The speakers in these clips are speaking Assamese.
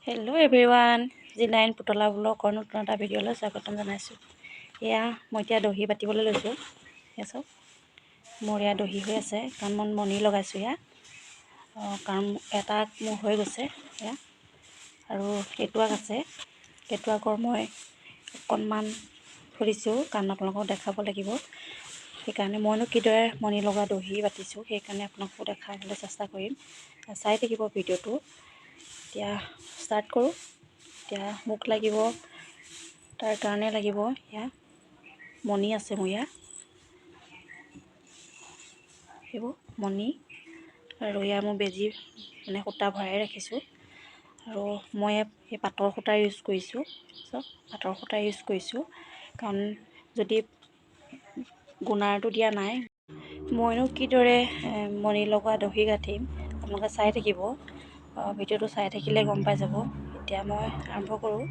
হেল্ল' এভৰিৱান, জিলাইন পুতলা ব্লগৰ নতুন এটা ভিডিঅ'লৈ স্বাগতম জনাইছোঁ। এয়া মই এতিয়া দহি বাতিবলৈ লৈছোঁ। এয়া চাওক, মোৰ এয়া দহি হৈ আছে কাৰণ মই মণি লগাইছোঁ এয়া। কাৰণ এটা মোৰ হৈ গৈছে এয়া, আৰু কেটুৱাক আছে। কেটুৱাকৰ মই অকণমান ফুৰিছোঁ কাৰণ আপোনালোকক দেখাব লাগিব। সেইকাৰণে মইনো কিদৰে মণি লগা দহি বাতিছোঁ সেইকাৰণে আপোনালোকক দেখাবলৈ চেষ্টা কৰিম। চাই থাকিব ভিডিঅ'টো। এতিয়া ষ্টাৰ্ট কৰোঁ। এতিয়া মোক লাগিব, তাৰ কাৰণে লাগিব এয়া মণি আছে মোৰ ইয়াত, সেইবোৰ মণি, আৰু এয়া মোৰ বেজী মানে সূতা ভৰাই ৰাখিছোঁ। আৰু মই এই পাটৰ সূতা ইউজ কৰিছোঁ। চব পাটৰ সূতা ইউজ কৰিছোঁ কাৰণ যদি গুণাৰটো দিয়া নাই। মইনো কিদৰে মণি লগা দহি গাঠিম আপোনালোকে চাই থাকিব। ভিডিঅ'টো চাই থাকিলে গম পাই যাব। এতিয়া মই আৰম্ভ কৰোঁ।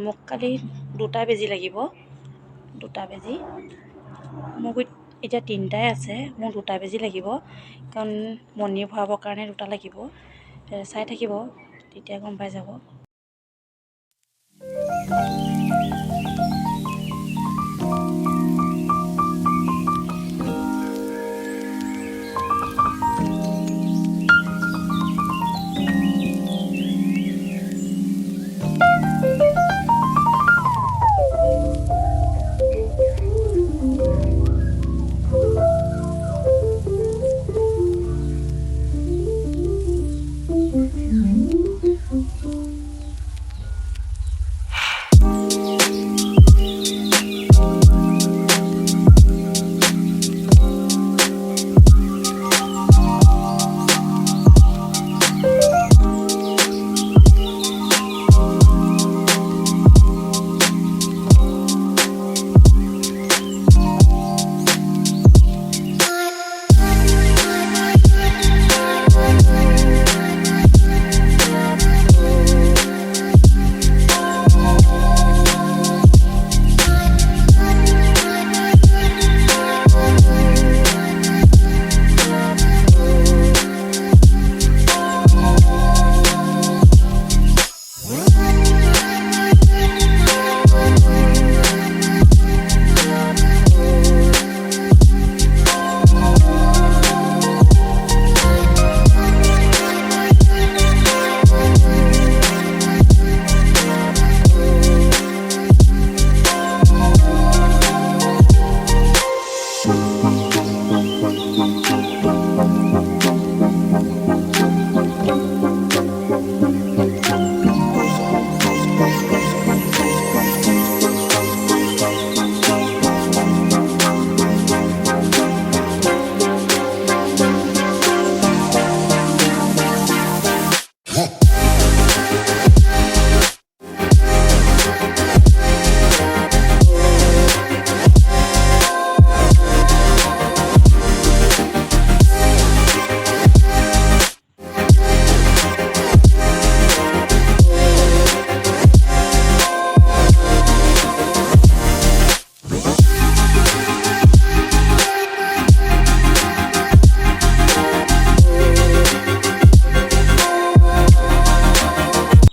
মোক কালি দুটা বেজী লাগিব, দুটা বেজী। মোক এতিয়া তিনিটাই আছে, মোক দুটা বেজী লাগিব কাৰণ মণি ভৰাবৰ কাৰণে দুটা লাগিব। চাই থাকিব, তেতিয়া গম পাই যাব।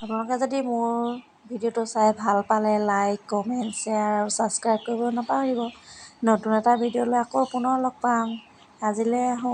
আপোনালোকে যদি মোৰ ভিডিঅ'টো চাই ভাল পালে লাইক, কমেণ্ট, শ্বেয়াৰ আৰু ছাবস্ক্ৰাইব কৰিব নাপাহৰিব। নতুন এটা ভিডিঅ' লৈ আকৌ পুনৰ লগ পাম। আজিলৈ আহোঁ।